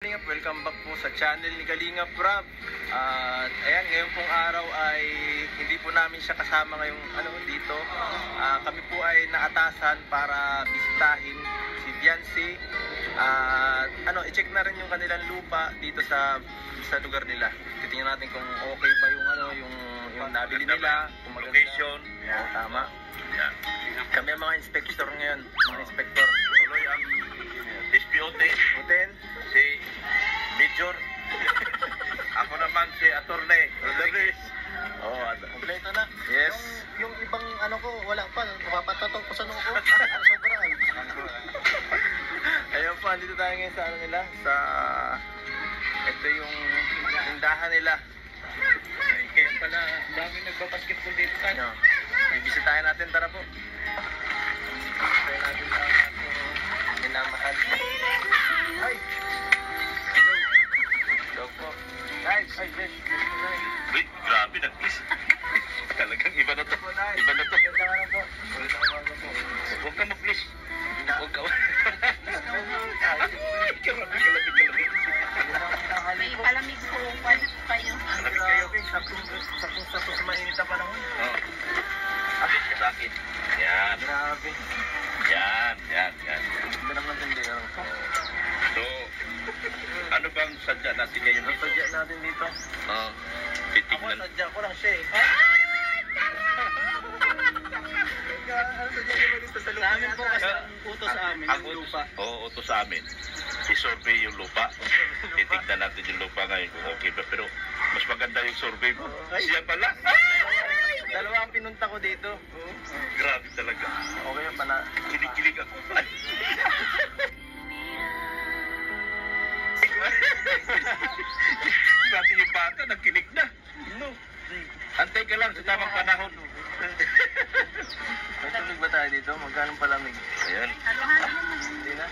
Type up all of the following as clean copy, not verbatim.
Kalingap, welcome back po sa channel ni Kalingap Rob. Ayan, ngayong pong araw ay hindi po namin siya kasama ngayong dito. Kami po ay naatasan para bisitahin si Biancy. I-check na rin yung kanilang lupa dito sa lugar nila. Titingnan natin kung okay ba yung nabili nila, kung maganda. Location. Yeah. Tama. Yeah. Kami ang mga inspector ngayon, mga inspector. Tuloy ang SPOT. Hotel. Si Major. Ako naman si Attorney Rodriguez. Kompleto na. Yes. Yung ibang ko, wala pa. Mapapatatok ko sa noo ko. Sobrang. Ayun po, andito tayo ngayon sa nila. Ito yung tindahan nila. Kaya pala, dami nagbabasketball dito tayo. Bibisitahin natin, tara po. Bibisitahin natin ang minamahal. Ay! Hello po. Guys, wait, grabe, nag-kiss. Talagang iba na to. Iba na to. Huwag ka mag-please. Huwag ka. May palamig po. Pwede po kayo. palamig kayo. Sapong sa mainit na panahon. Oo. Please ka sa akin. Yan. Grabe. Yan. Hindi naman hindi. So, ano bang sadya natin ngayon dito? Sadya natin dito. Ako, Titignan. sadya ko lang siya eh. Ano sadya niyo ba dito sa lupa? Amin po kasi utos sa amin Ang yung lupa. Oo, utos sa amin. I-survey yung lupa. Titignan natin yung lupa ngayon kung okay ba. Pero mas maganda yung survey mo. Siya pala. Dalawa ang pinunta ko dito. Grabe talaga. Okay pa na. Kinikilig ako. Grabe yung bata, nagkinig na. No. Antay ka lang sa tamang panahon. Matulog ba tayo dito? Magkano palamig? Ayan. Hindi na.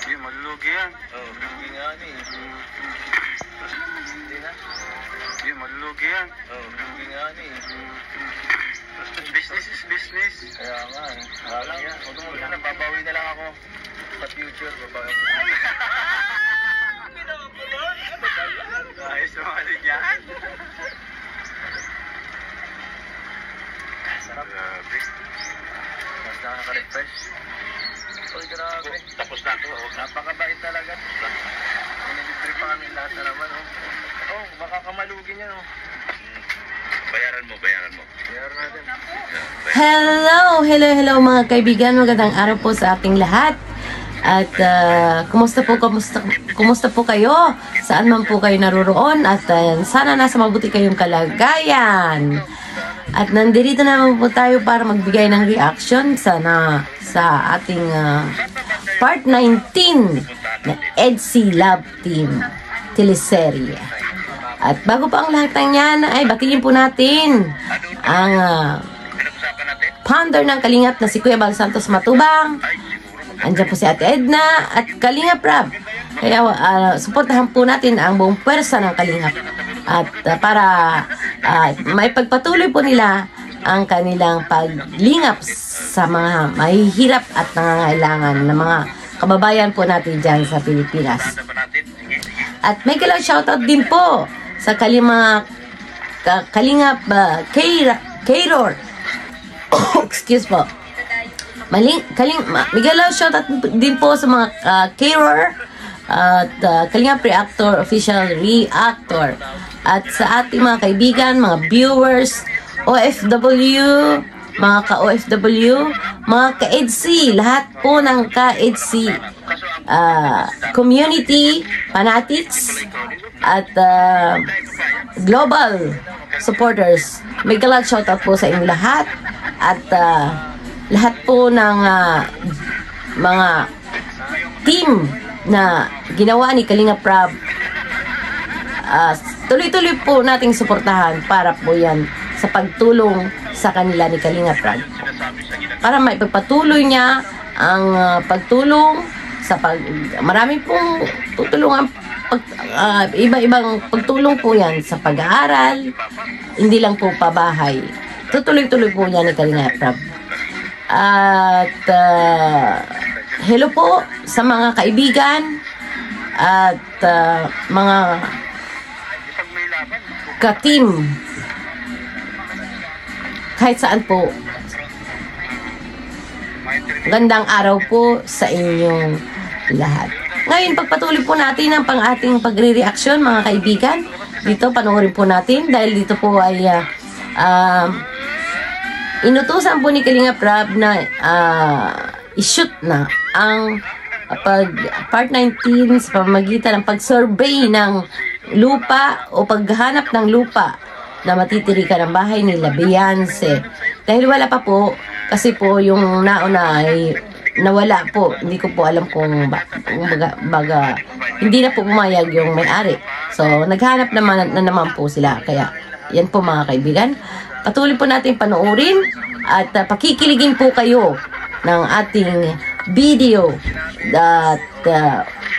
Hindi, malulugi yan. Oh. Hindi nga ni. Hindi na. Hindi, malulugi yan. Oh. Hindi nga ni. Business is business. Kaya nga eh. Wala nga. Huwag na, babawi na lang ako. Sa future, babawi. Ayos mo alin yan. Sarap. Grabe. Mas nakaka-refresh. Uy, grabe. Tapos na ito. Napakabait talaga. Pinag-trip pa kami lahat na naman. Baka kamalugin yan. Bayaran mo. Bayaran natin. Hello mga kaibigan, magandang araw po sa ating lahat. At kumusta po kayo? Saan man po kayo naroroon? At sana nasa mabuti kayong kalagayan. At nandito naman po tayo para magbigay ng reaction sa ating part 19 na EDSI Love Team teleserye. At bago pa ang lahat ng yan, ay batiin po natin ang founder ng Kalingap na si Kuya Bal Santos Matubang. Andiyan po si Ate Edna at Kalingap Rob. Kaya suportahan po natin ang buong pwersa ng Kalingap. At para may pagpatuloy po nila ang kanilang paglingap sa mga mahihirap at nangangailangan ng mga kababayan po natin dyan sa Pilipinas. At may kailang shoutout din po sa Kalingap Kayror. Excuse po. Miguel, shoutout din po sa mga Kayror at Kalingap Reactor, official reactor. At sa ating mga kaibigan, mga viewers, OFW, mga ka-OFW, mga ka-EDSI, lahat po ng ka-EDSI community, fanatics, at global supporters. May galag shoutout po sa inyong lahat. At lahat po ng mga team na ginawa ni Kalingap Rob, tuloy-tuloy po nating suportahan para po yan sa pagtulong sa kanila ni Kalingap Rob. Para maipagpatuloy niya ang pagtulong sa marami pong tutulungan, iba-ibang pagtulong po yan sa pag-aaral, hindi lang po pabahay. Tutuloy-tuloy po yan ni Kalingap Rob. At hello po sa mga kaibigan at mga Pag may laban, ka-team kahit saan po. Gandang araw po sa inyong lahat. Ngayon, pagpatuloy po natin ang ating pagre-reaksyon, mga kaibigan. Dito, panoorin po natin dahil dito po ay inutusan po ni Kalinga Prab na i-shoot na ang part 19 sa pamamagitan ng pag-survey ng lupa o paghanap ng lupa na matitirikan ng bahay nila Beyonce. Dahil wala pa po, kasi po yung nauna ay nawala po. Hindi ko po alam kung baga hindi na po pumayag yung may-ari. So, naghanap naman na naman po sila. Kaya, yan po mga kaibigan. Patuloy po natin panoorin at pakikiligin po kayo ng ating video. At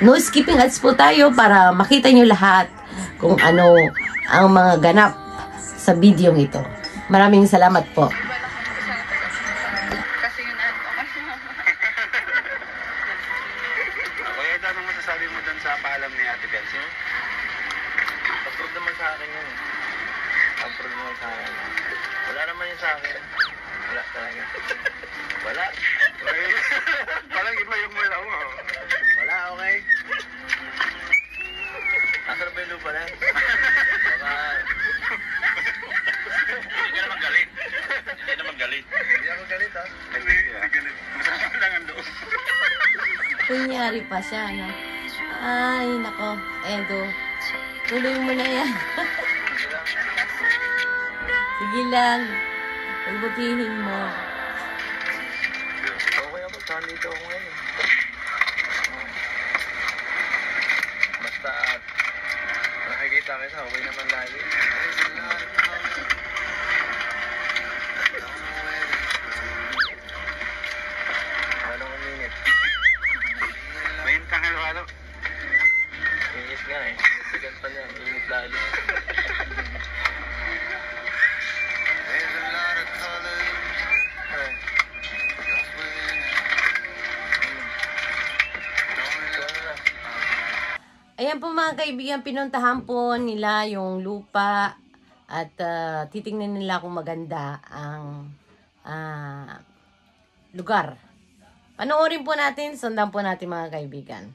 no skipping ads po tayo para makita nyo lahat kung ano ang mga ganap sa video ito. Maraming salamat po. Kasi yun Kuya, anong masasabi mo dun sa paalam ni Ate Beyonce? Approve naman sa akin yun. Approve naman sa akin. Wala naman yun sa akin. Wala talaga. Wala. Parang iba yung wala mo. Wala, okay. Nasaan ba yung lupa na? Hindi ka naman galit. Hindi naman galit. Hindi ako galit, ha? Hindi galit. Masama lang ang loob. Kunyari pa siya, no? Ay, nako. Edo. Tuloy mo na yan. Sige lang. Pagbutihin mo. Okay ako, saan dito ako ngayon? Basta at nakikita kita, okay naman lagi. Anong minute? Mayin kang halo-halo. Init nga eh. Sigan pa niya, init lalo. Ayan po mga kaibigan, pinuntahan po nila yung lupa at titingnan nila kung maganda ang lugar. Panoorin po natin, sundan po natin mga kaibigan.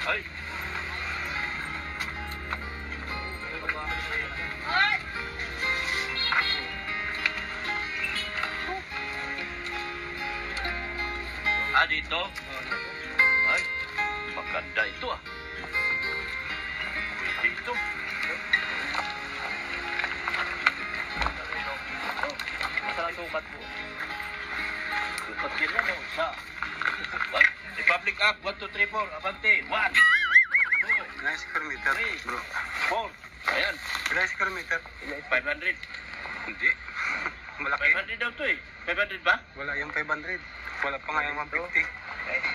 Ay! Dito? Ay, maganda ito ah. Pwede ito. Masarang sukat po. Sukat din yan oh. Isa. Republic Act 1, 2, 3, 4. Abante. 1. Ilang square meter, bro? 4. Ayan. Ilang square meter? 500. Hindi. Malaki. 500 daw to eh. 500 ba? Wala yung 500. Wala pa nga yung 150.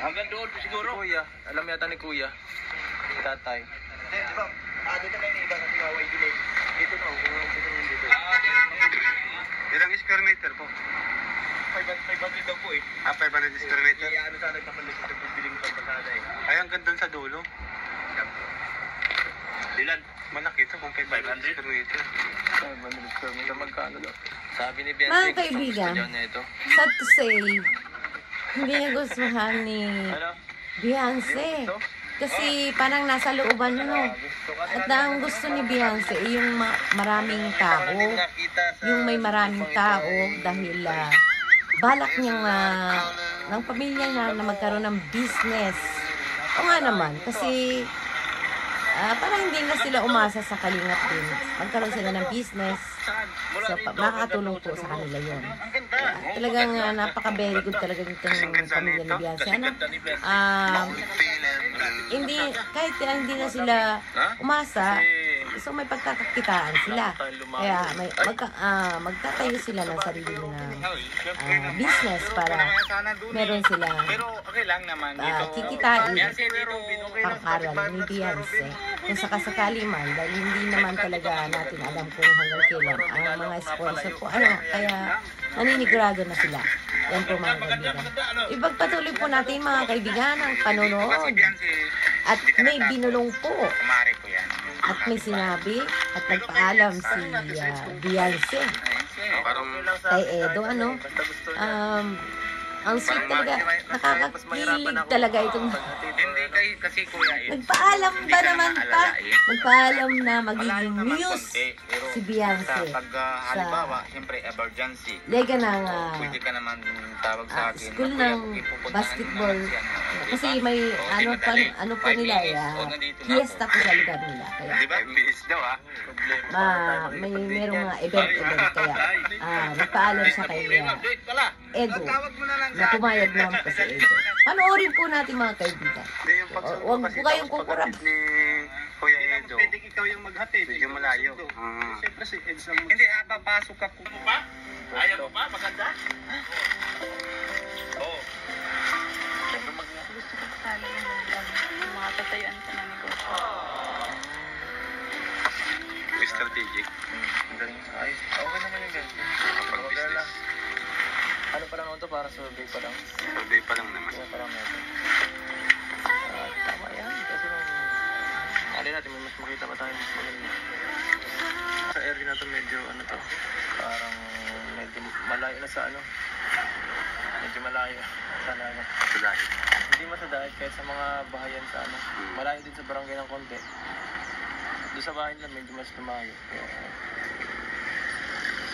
Hanggang doon siguro. Kuya, alam yata ni Kuya. Tatay. Dito na yung iba kasi naway delay. Dito na, dito. Ilang square meter po? 500 daw po eh. 500 square meter? Ano sana nagpapalit sa pagbiling ko sa sana eh. Ay, hanggang doon sa dulo. Ilan? Malaki ito kung 500 square meter. 500 square meter, magkano daw? Sabi ni Beyonce, Mga kaibigan, gusto niya ito. sad to say, hindi niya gustuhan ni Ano? Beyonce. Kasi parang nasa looban no. At ang gusto ni Beyonce ay yung maraming tao. Yung may maraming tao dahil balak niyang ng pamilya niya na magkaroon ng business. O nga naman, kasi parang hindi na sila umasa sa Kalingap din. Magkaroon sila ng business. So, makakatulong po sa kanila yun. Talagang napaka-very good talaga itong pamilya ni Beyonce. Ano? Hindi, kahit hindi na sila umasa, So may pagkakakitaan sila. Kaya magtatayo sila ng sarili nilang business para meron silang Pero okay lang naman kikitain Pero pang-aral ni Beyonce. Kung sakasakali man, dahil hindi naman talaga natin alam kung hanggang kailan ang mga sponsor po. Kaya naninigurado na sila. Yan po mga kaibigan. Ipagpatuloy po natin mga kaibigan ang panonood. At may binulong po. At may sinabi at nagpaalam si Beyonce kay Edo, ang sweet talaga, nakakakilig talaga itong Hindi kasi kuya nagpaalam ba naman pa? Nagpaalam na magiging muse si Beyonce halimbawa, siyempre emergency. lega ng Pwede ka naman tawag sa akin. school ng basketball. Kasi may ano pa nila, fiesta po sa lugar nila. Kaya Di ba? Bilis daw merong mga event kaya nagpaalam siya kay Edo na pumayag naman po si Edo. Panoorin po natin mga kaibigan. Huwag po kayong kukurap. Ni Kuya Edo. Pwede ikaw yung maghatid. Medyo malayo. Siyempre si Eds lang. Hindi, papasok ako. Ayaw mo ba? Maganda? Oo. Gusto ko sana yung mga tatayuan ko na negosyo. Strategic. Ay, okay naman yung ganito. Pag-business. Ano pa lang ito para survey pa lang. Survey pa lang naman. Kaya pa lang natin. Tama yan. Kasi alin natin, may mas makita pa tayo mas maganda. Sa area na ito medyo parang medyo malayo na sa medyo malayo sa lahat. Dahil. Hindi masadahit kahit sa mga bahayan sa malayo din sa barangay ng konti. Doon sa bahay nila medyo mas lumayo. Kaya,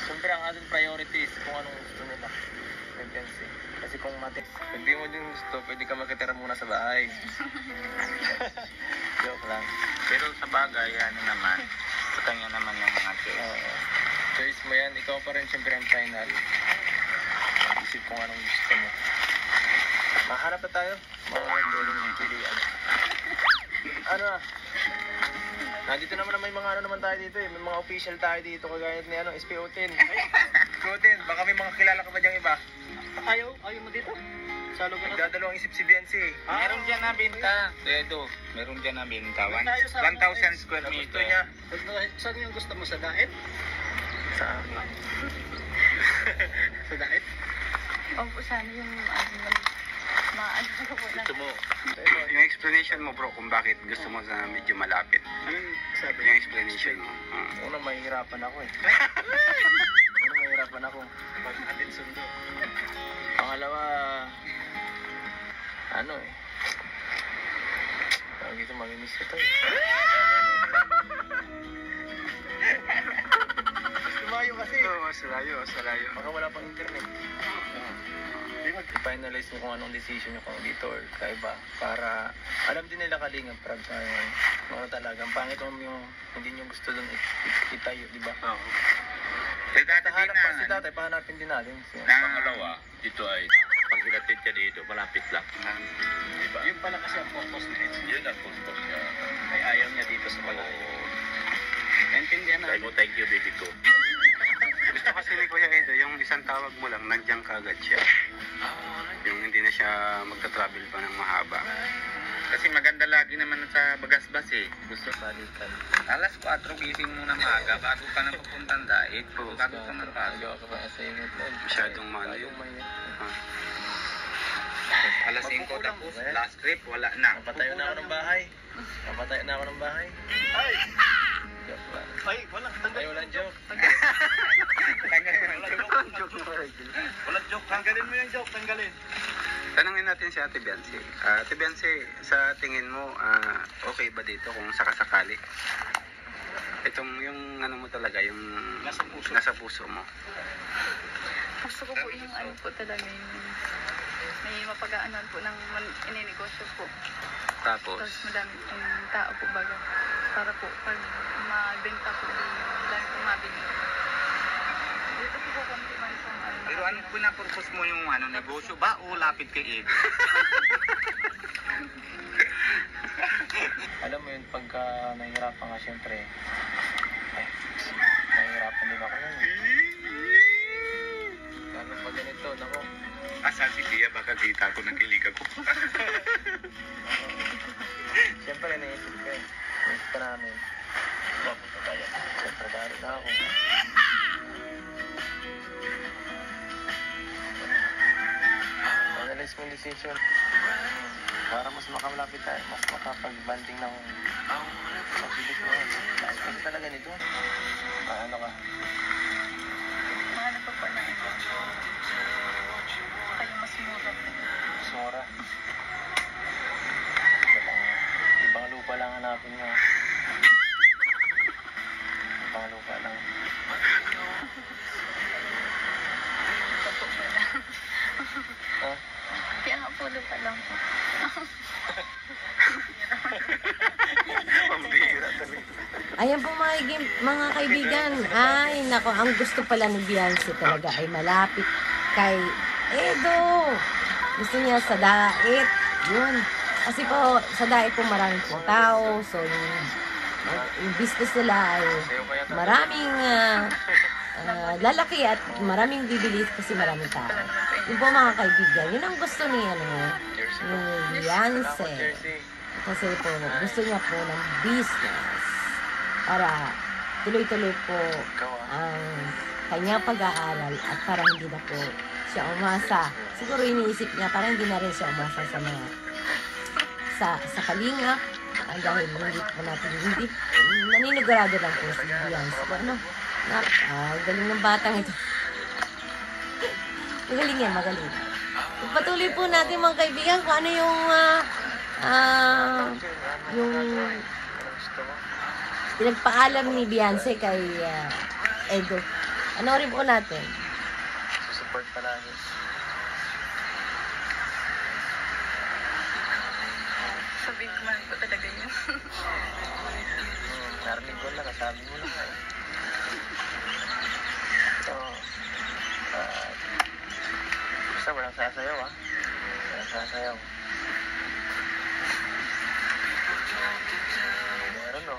siyempre ang ating priority is kung anong gusto nila. Vacancy. Kasi kung hindi mo din gusto, pwede ka makitira muna sa bahay. Joke lang. Pero sa bagay, naman, sa kanya naman yung mga choice. Choice mo yan, ikaw pa rin siyempre ang final. Isip kung anong gusto mo. Mahanap na tayo. Mga pwedeng pilihan. Nandito naman may mga naman tayo dito eh. May mga official tayo dito kagaya ni SPO10. SPO10, baka may mga kilala ka ba diyang iba? Ayaw mo dito? Sa lugar na Nagdadalawang isip si Biancy. meron dyan na binta. Edo, meron dyan na binta. 1,000 square Gusto meter. niya. Saan yung gusto mo? Sa daet? Sa amin. Sa daet? Huwag po sana yung maano ko po lang. Gusto mo? Yung explanation mo bro kung bakit gusto mo sa medyo malapit. Anong sabi? Yung explanation mo. Una, mahihirapan ako eh. Mahihirapan ako. Pag-atin sundo. Pangalawa, dito mamimiss ko to eh. Lumayo kasi. Oo, sa layo. Baka wala pang internet. I-finalize nyo kung anong decision nyo kung dito or kaiba para alam din nila Kalingap Prab sa talaga. Ang pangit yung hindi nyo gusto dun itayo, di ba? Oo. Hanap pa si tatay, pahanapin din natin. Pangalawa, dito ay pag hinatid ka dito, malapit lang. Diba? Yun pala kasi ang purpose niya. Yun ang gusto niya. Ay ayaw niya dito sa malayo. Intindihan Sabi mo, thank you, baby ko. Gusto kasi ni Kuya Edo, yung isang tawag mo lang, nandiyan kagad siya. Yung hindi na siya magta-travel pa ng mahaba. Kasi maganda lagi naman sa Bagasbas eh. Gusto Balikan. alas 4 gising muna maaga bago ka na pupuntang daig. Bago ka magpasok. Magawa ka pa sa inyo. Masyadong malayo. Alas 5 tapos, last trip, wala na. Napatayo na ako ng bahay. Ay! Joke lang. Ay, wala. Ay, walang joke. Walang joke. Tanggalin mo yung joke, tanggalin. Tanungin natin si Ate Biancy. Ate Biancy, sa tingin mo, okay ba dito kung sakasakali? Itong yung mo talaga, yung nasa puso mo. Gusto ko po yung po talaga yung may mapag-aanan po ng ininegosyo po. Tapos, Tapos madami pong tao po baga. Para po pag mabenta po, madami pong mabili. Dito po konti man po. pero ano pinapurpose mo yung negosyo ba o lapit kay Ed? Alam mo yun, pagka nahihirapan ka, syempre, nahihirapan din ako nun. Lalo pag ganito, nako. Asan si Tia? Baka kita ko ng kilig ako. Syempre, naisip ka eh. Naisip ka namin. Bakit ka kaya? Syempre, dahil na ako. Analyze mo yung decision. Para mas makalapit tayo, mas makapag-banding ng pagbilis mo. Dahil kasi talaga nito. Ano ka? Mahanap pa po na ito. Kayo mas mura po. Sora. Ibang lupa lang hanapin mo. Ibang lupa lang. Ito po pala. Ha? Kaya nga po lupa lang po. Pambira talaga. Ayan po mga kaibigan. Ay, nako, ang gusto pala ni Beyonce talaga ay malapit kay Edo. Gusto niya sa dait. Yun. Kasi po, sa dait po maraming pong tao. So, yung business nila ay maraming lalaki at maraming bibili kasi maraming tao. Yun po mga kaibigan. Yun ang gusto ni Beyonce. Kasi po, gusto niya po ng business para tuloy-tuloy po ang kanyang pag-aaral at para hindi na po siya umasa. Siguro iniisip niya para hindi na rin siya umasa sa mga sa kalingap dahil hindi po natin naninigurado lang po si Beyonce. Ano? Galing ng batang ito. Magaling yan, magaling. Patuloy po natin mga kaibigan kung ano yung pinagpaalam ni Beyonce kay Edo. Anorin po natin. Support palagi. Sabihin ko man po talaga yun. Narinig ko lang, kasabi mo lang eh. So, basta walang sasayaw ah. Walang sasayaw. Meron no?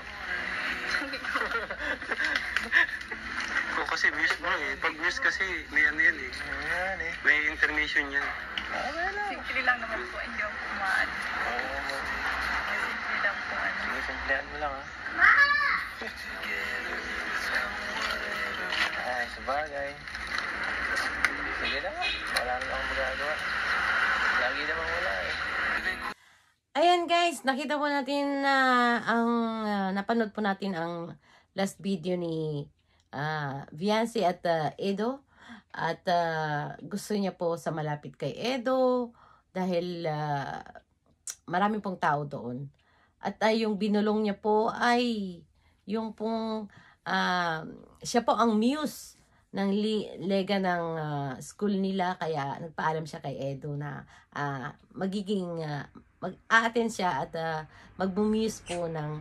O kasi views bro eh. Pag views kasi may ano yan eh. Ayan eh. May intermission yan. Simple lang naman po. Hindi ako kumaan. Simple lang po. Sige, simplihan mo lang ah. Ay, sabagay. Sige na nga. Wala na akong magagawa. Lagi naman wala eh. Ayan guys, nakita po natin na napanood po natin ang last video ni Beyonce at Edo. At gusto niya po sa malapit kay Edo dahil marami pong tao doon. At yung binulong niya po ay yung pong siya po ang muse ng lega ng school nila, kaya nagpaalam siya kay Edo na magiging mag-a-attend siya at mag-muse po ng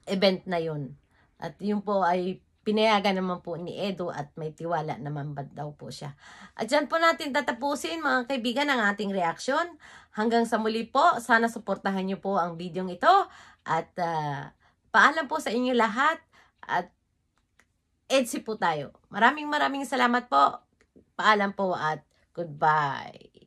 event na yun. At yun po ay pinayagan naman po ni Edo at may tiwala naman ba daw po siya. At dyan po natin tatapusin mga kaibigan ang ating reaksyon. Hanggang sa muli po, sana suportahan niyo po ang video ito. At paalam po sa inyo lahat. At EDSI po tayo. Maraming salamat po. Paalam po at goodbye.